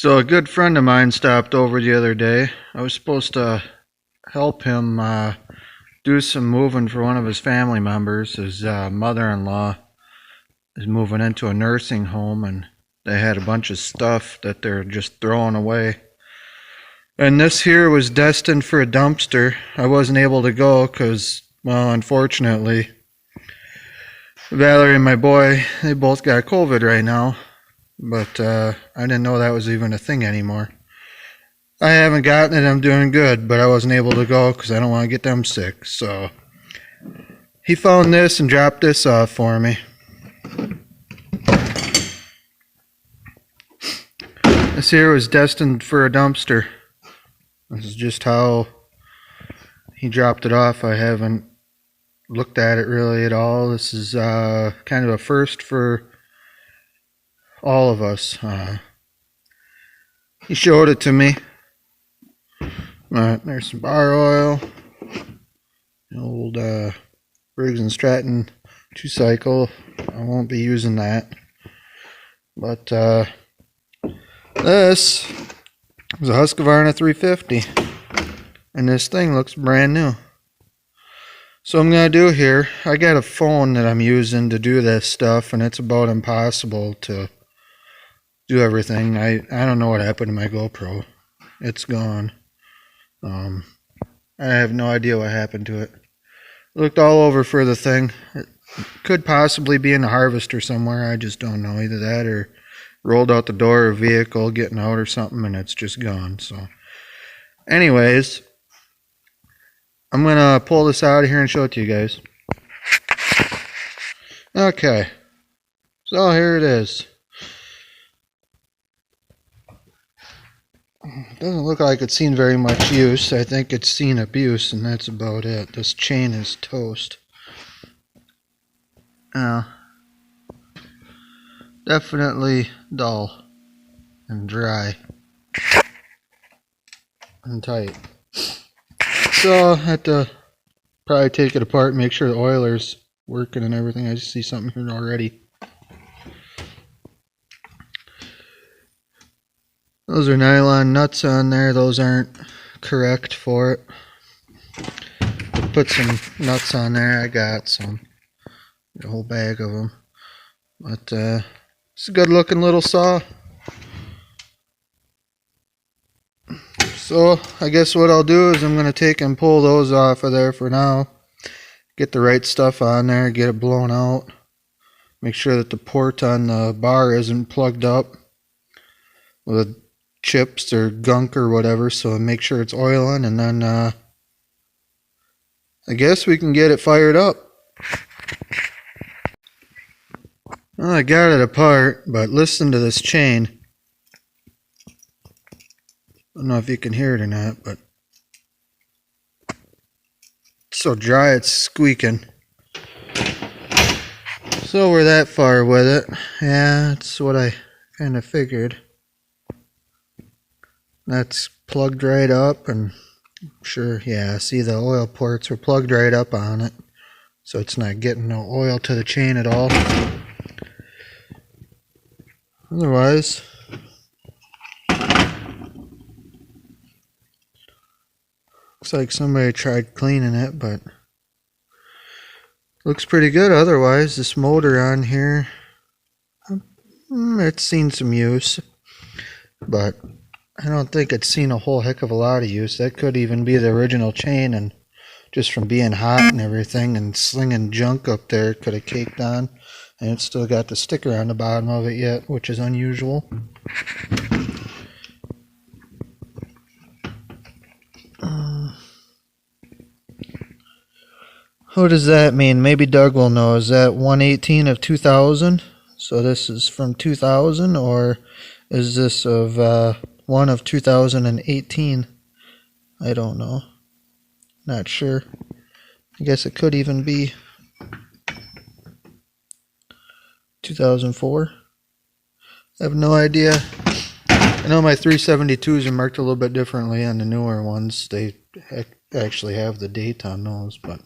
So a good friend of mine stopped over the other day. I was supposed to help him do some moving for one of his family members. His mother-in-law is moving into a nursing home, and they had a bunch of stuff that they're just throwing away. And this here was destined for a dumpster. I wasn't able to go because, well, unfortunately, Valerie and my boy, they both got COVID right now. But I didn't know that was even a thing anymore. I haven't gotten it. I'm doing good, but I wasn't able to go because I don't want to get them sick. So he found this and dropped this off for me. This here was destined for a dumpster. This is just how he dropped it off. I haven't looked at it really at all. This is kind of a first for all of us. He showed it to me. There's some bar oil, old Briggs and Stratton 2-cycle. I won't be using that, but this is a Husqvarna 350, and this thing looks brand new. So I'm going to do here, I got a phone that I'm using to do this stuff, and it's about impossible to do everything. I don't know what happened to my GoPro. It's gone. I have no idea what happened to it. Looked all over for the thing. It could possibly be in a harvester somewhere. I just don't know. Either that or rolled out the door of a vehicle getting out or something, and it's just gone. So anyways, I'm gonna pull this out of here and show it to you guys. Okay, so here it is. Doesn't look like it's seen very much use. I think it's seen abuse, and that's about it. This chain is toast. Definitely dull and dry and tight. So I have to probably take it apart and make sure the oiler's working and everything. I just see something here already. Those are nylon nuts on there. Those aren't correct for it. Put some nuts on there. I got some. A whole bag of them. But it's a good looking little saw. So I guess what I'll do is I'm going to take and pull those off of there for now. Get the right stuff on there. Get it blown out. Make sure that the port on the bar isn't plugged up with chips or gunk or whatever, so make sure it's oiling, and then I guess we can get it fired up. Well, I got it apart, but listen to this chain. I don't know if you can hear it or not, but it's so dry it's squeaking. So we're that far with it. Yeah, that's what I kind of figured. That's plugged right up, and I'm sure, yeah, see the oil ports are plugged right up on it, so it's not getting no oil to the chain at all. Otherwise, looks like somebody tried cleaning it, but looks pretty good otherwise. This motor on here, it's seen some use, but I don't think it's seen a whole heck of a lot of use. That could even be the original chain, and just from being hot and everything and slinging junk up there, it could have caked on. And it's still got the sticker on the bottom of it yet, which is unusual. What does that mean? Maybe Doug will know. Is that 118 of 2000? So this is from 2000, or is this of 1 of 2018? I don't know. Not sure. I guess it could even be 2004. I have no idea. I know my 372s are marked a little bit differently on the newer ones. They actually have the date on those. But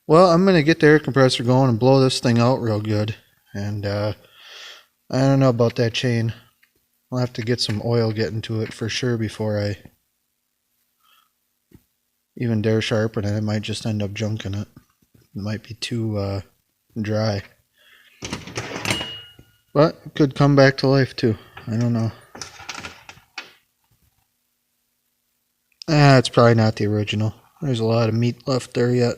well, I'm going to get the air compressor going and blow this thing out real good. And I don't know about that chain. I'll have to get some oil getting to it for sure before I even dare sharpen it. I might just end up junking it. It might be too dry. But it could come back to life too. I don't know. It's probably not the original. There's a lot of meat left there yet.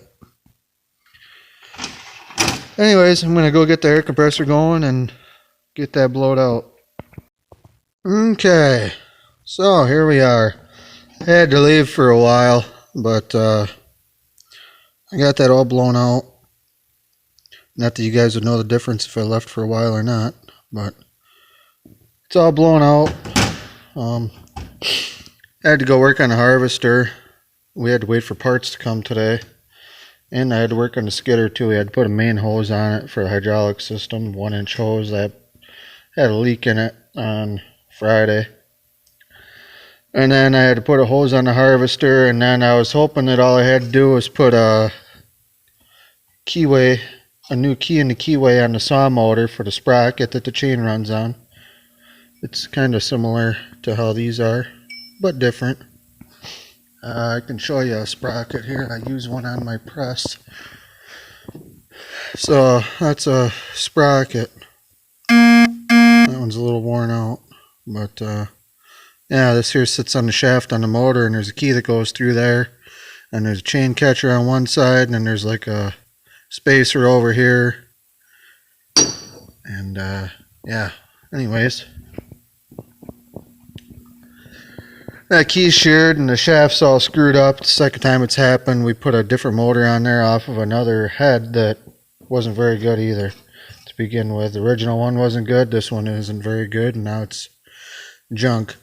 Anyways, I'm going to go get the air compressor going and get that blowed out. Okay, so here we are. I had to leave for a while, but I got that all blown out. Not that you guys would know the difference if I left for a while or not, but it's all blown out. I had to go work on the harvester. We had to wait for parts to come today. And I had to work on the skidder too. We had to put a main hose on it for the hydraulic system, 1-inch hose that had a leak in it on Friday. And then I had to put a hose on the harvester, and then I was hoping that all I had to do was put a keyway, a new key in the keyway on the saw motor for the sprocket that the chain runs on. It's kind of similar to how these are, but different. I can show you a sprocket here. I use one on my press. So that's a sprocket. That one's a little worn out, but yeah, this here sits on the shaft on the motor, and there's a key that goes through there, and there's a chain catcher on one side, and then there's like a spacer over here, and yeah, anyways, that key's sheared and the shaft's all screwed up. The second time it's happened, we put a different motor on there off of another head that wasn't very good either to begin with. The original one wasn't good, this one isn't very good, and now it's junk.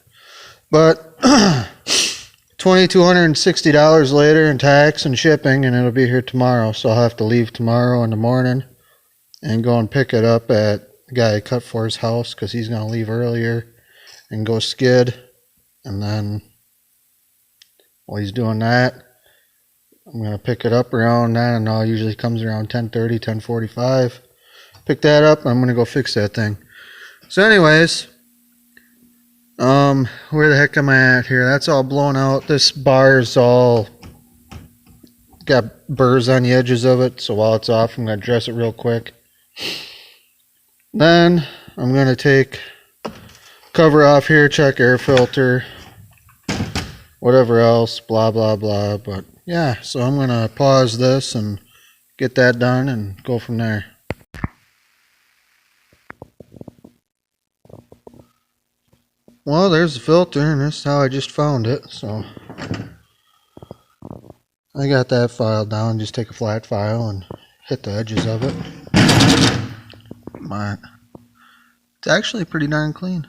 But $2,260 later in tax and shipping, and it'll be here tomorrow. So I'll have to leave tomorrow in the morning and go and pick it up at the guy I cut for his house, because he's going to leave earlier and go skid. And then while he's doing that, I'm going to pick it up around, I don't know, it usually comes around 10:30, 10:45. Pick that up, and I'm going to go fix that thing. So anyways, where the heck am I at here? That's all blown out. This bar's all got burrs on the edges of it, so while it's off, I'm going to dress it real quick. Then I'm going to take cover off here, check air filter, whatever else, blah blah blah. But yeah, so I'm going to pause this and get that done and go from there. Well, there's the filter, and this is how I just found it. So I got that file down. Just take a flat file and hit the edges of it. But it's actually pretty darn clean.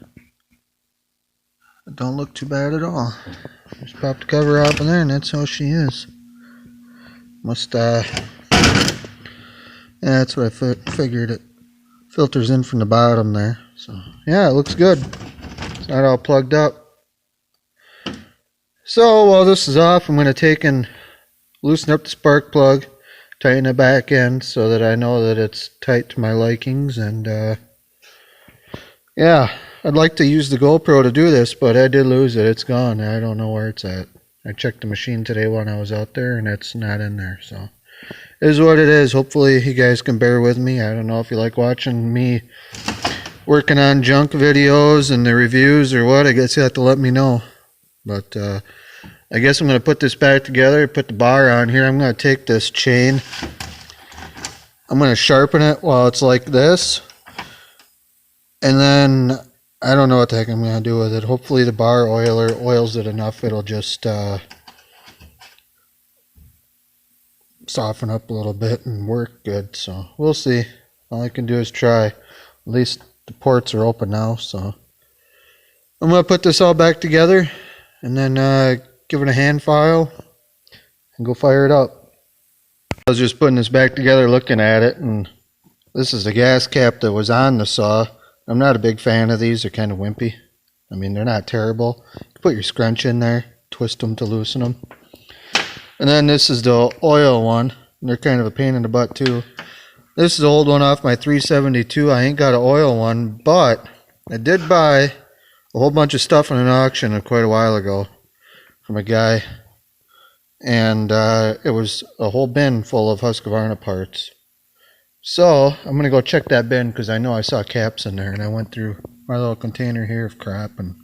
It don't look too bad at all. Just pop the cover off of there, and that's how she is. Must yeah, that's what I figured. It filters in from the bottom there. So yeah, it looks good. It's not all plugged up. So while this is off, I'm going to take and loosen up the spark plug, tighten it back in so that I know that it's tight to my likings. And yeah, I'd like to use the GoPro to do this, but I did lose it. It's gone. I don't know where it's at. I checked the machine today when I was out there, and it's not in there. So it is what it is. Hopefully you guys can bear with me. I don't know if you like watching me working on junk videos and the reviews or what. I guess you have to let me know. But I guess I'm going to put this back together, put the bar on here. I'm going to take this chain, I'm going to sharpen it while it's like this, and then I don't know what the heck I'm going to do with it. Hopefully the bar oiler oils it enough, it'll just soften up a little bit and work good. So we'll see. All I can do is try. At least the ports are open now, so I'm going to put this all back together and then give it a hand file and go fire it up. I was just putting this back together looking at it, and this is the gas cap that was on the saw. I'm not a big fan of these. They're kind of wimpy. I mean, they're not terrible. You put your scrunch in there, twist them to loosen them. And then this is the oil one. They're kind of a pain in the butt too. This is the old one off my 372. I ain't got an oil one, but I did buy a whole bunch of stuff in an auction quite a while ago from a guy, and it was a whole bin full of Husqvarna parts. So I'm gonna go check that bin because I know I saw caps in there, and I went through my little container here of crap, and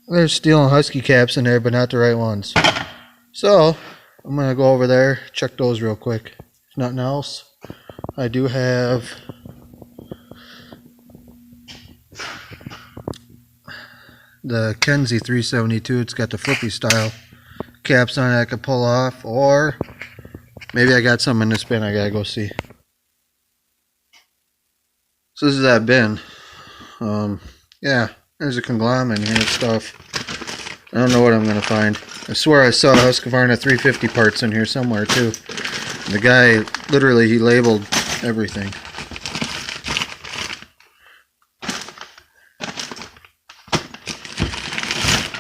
there's stealing Husky caps in there, but not the right ones. So I'm gonna go over there, check those real quick. If nothing else, I do have the Kenzie 372. It's got the flippy style caps on it I could pull off, or maybe I got some in this bin I gotta go see. So this is that bin. Yeah, there's a conglomerate in here and stuff. I don't know what I'm gonna find. I swear I saw Husqvarna 350 parts in here somewhere too. The guy, literally, he labeled everything.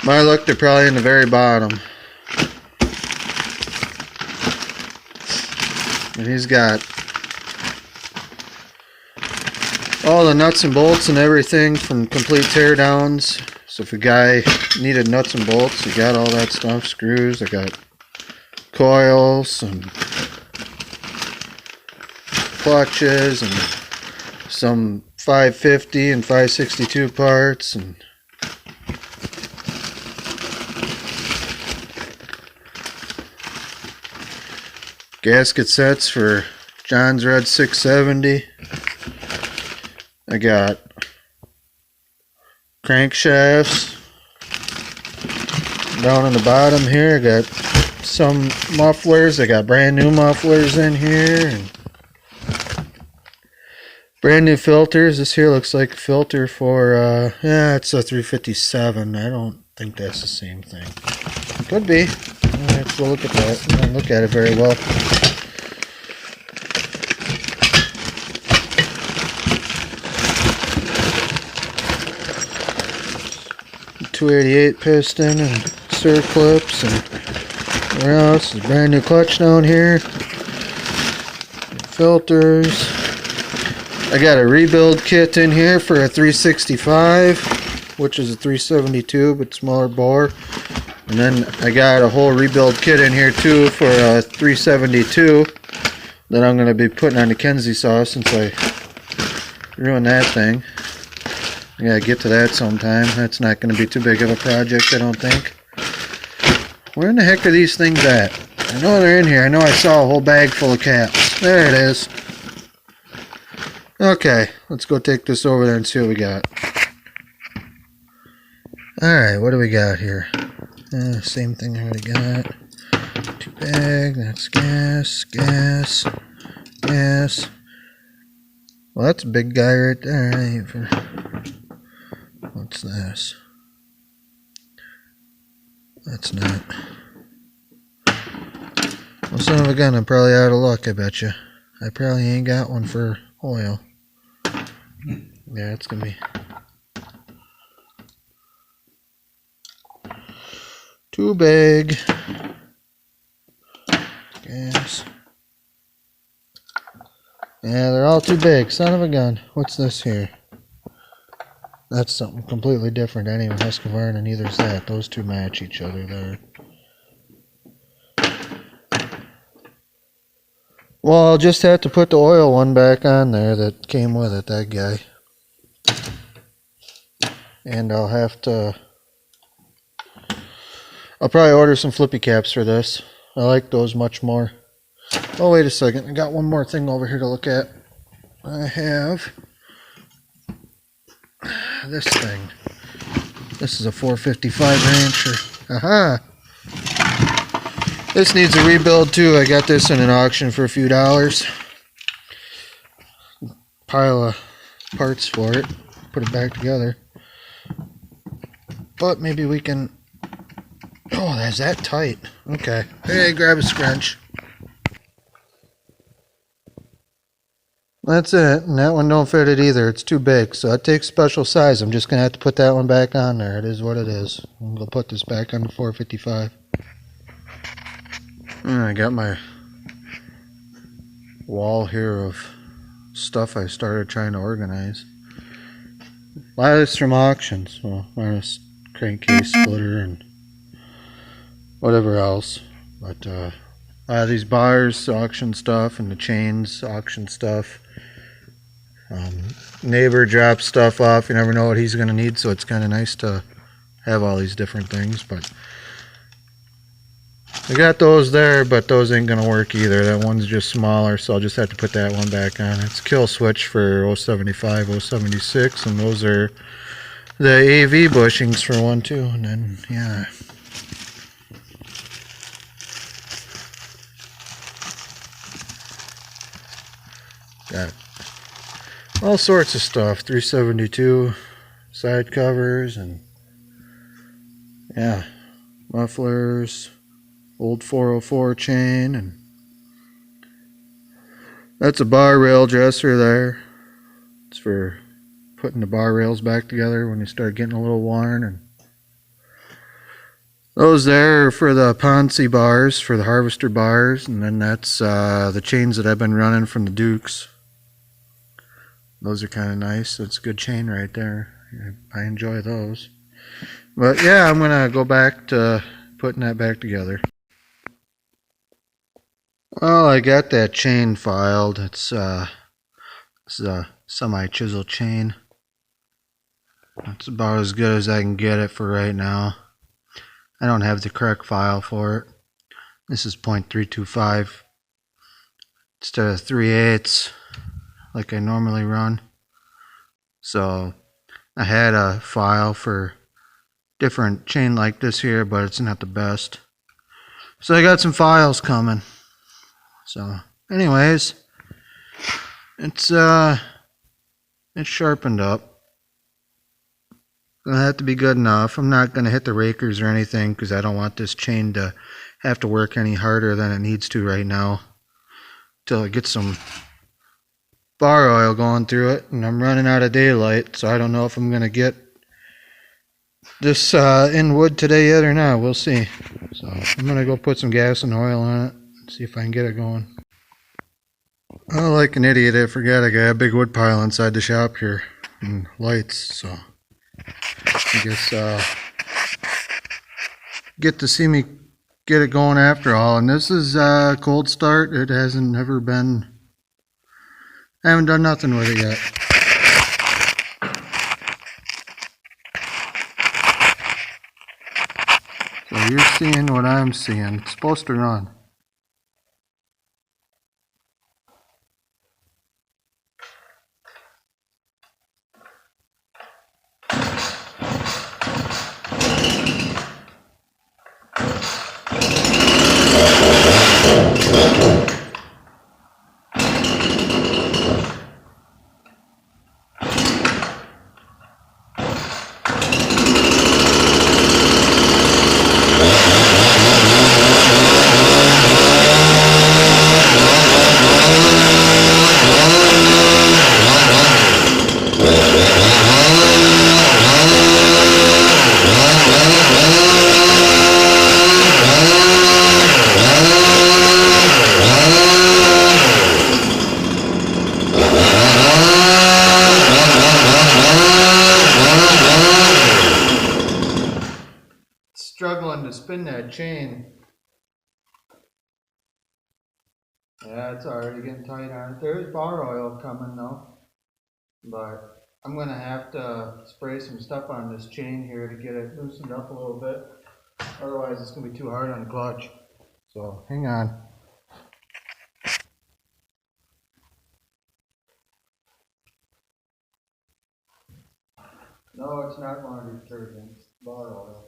My luck, they're probably in the very bottom. And he's got all the nuts and bolts and everything from complete teardowns. So if a guy needed nuts and bolts, he got all that stuff. Screws, I got coils and clutches and some 550 and 562 parts and gasket sets for John's Red 670. I got crankshafts down on the bottom here. I got some mufflers. I got brand new mufflers in here and brand new filters. This here looks like a filter for yeah, it's a 357. I don't think that's the same thing. It could be. Let's go look at that. I don't look at it very well. .288 piston and circlips and what else? There's a brand new clutch down here. Filters. I got a rebuild kit in here for a 365, which is a 372 but smaller bore. And then I got a whole rebuild kit in here too for a 372 that I'm going to be putting on the Kenzie saw since I ruined that thing. I gotta get to that sometime. That's not going to be too big of a project, I don't think. Where in the heck are these things at? I know they're in here. I know I saw a whole bag full of caps. There it is. Okay, let's go take this over there and see what we got. Alright, what do we got here? Same thing I already got. 2 bag, that's gas, gas, gas. Well, that's a big guy right there. What's this? That's not. Well, son of a gun, I'm probably out of luck, I bet you. I probably ain't got one for oil. Yeah, it's gonna be too big. Gas. Yeah, they're all too big. Son of a gun. What's this here? That's something completely different. That ain't Husqvarna, neither is that. Those two match each other there. Well, I'll just have to put the oil one back on there that came with it, that guy. And I'll have to... I'll probably order some flippy caps for this. I like those much more. Oh, wait a second. I got one more thing over here to look at. I have this thing. This is a 455 Rancher. Aha! This needs a rebuild too. I got this in an auction for a few dollars. Pile of parts for it. Put it back together. But maybe we can... Oh, that's that tight. Okay. Hey, grab a scrunch. That's it. And that one don't fit it either. It's too big. So it takes special size. I'm just going to have to put that one back on there. It is what it is. I'm going to put this back on the 455. And I got my wall here of stuff I started trying to organize. A lot of this from auctions. Well, minus crankcase splitter and whatever else. But a lot of these bars, auction stuff, and the chains, auction stuff. Neighbor drops stuff off. You never know what he's going to need, so it's kind of nice to have all these different things. But I got those there, but those ain't going to work either. That one's just smaller, so I'll just have to put that one back on. It's a kill switch for 075, 076, and those are the AV bushings for one too. And then, yeah. Got all sorts of stuff. 372 side covers and yeah, mufflers, old 404 chain, and that's a bar rail dresser there. It's for putting the bar rails back together when they start getting a little worn. And those there are for the Ponzi bars, for the harvester bars, and then that's the chains that I've been running from the Dukes. Those are kind of nice. That's a good chain right there. I enjoy those. But yeah, I'm going to go back to putting that back together. Well, I got that chain filed. It's a semi-chisel chain. That's about as good as I can get it for right now. I don't have the correct file for it. This is .325 instead of 3/8 like I normally run. So I had a file for different chain like this here, but it's not the best. So I got some files coming. So anyways, it's sharpened up. Gonna have to be good enough. I'm not gonna hit the rakers or anything because I don't want this chain to have to work any harder than it needs to right now till it gets some bar oil going through it, and I'm running out of daylight, so I don't know if I'm gonna get this in wood today yet or not. We'll see. So I'm gonna go put some gas and oil on it and see if I can get it going. Oh, like an idiot, I forgot I got a big wood pile inside the shop here and lights, so I guess get to see me get it going after all. And this is a cold start. It hasn't never been, I haven't done nothing with it yet. So you're seeing what I'm seeing. It's supposed to run. Struggling to spin that chain. Yeah, it's already getting tight on it. There's bar oil coming though, but I'm gonna have to spray some stuff on this chain here to get it loosened up a little bit. Otherwise it's gonna be too hard on the clutch. So hang on. No, it's not laundry detergent, it's bar oil.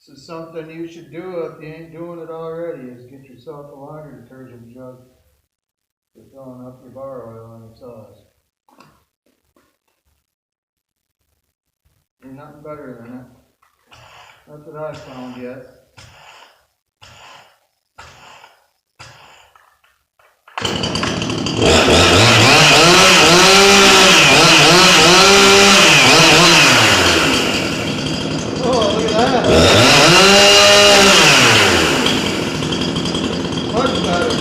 This is something you should do if you ain't doing it already, is get yourself a laundry detergent jug for filling up your bar oil on your saws. There's nothing better than that. Not that I've found yet. Oh, look at that. Much better.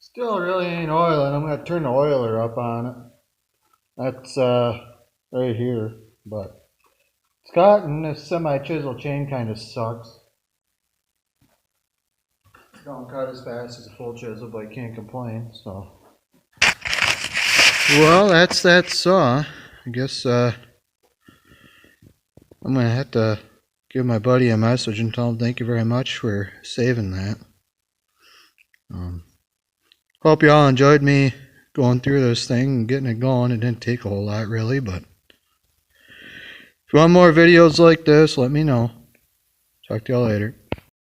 Still really ain't oiling. I'm going to turn the oiler up on it. That's right here. But it's cotton. This semi-chisel chain kind of sucks. Don't cut as fast as a full chisel, but I can't complain. So, well, that's that saw. I guess I'm going to have to give my buddy a message and tell him thank you very much for saving that. Hope you all enjoyed me going through this thing and getting it going. It didn't take a whole lot really, but if you want more videos like this, let me know. Talk to y'all later.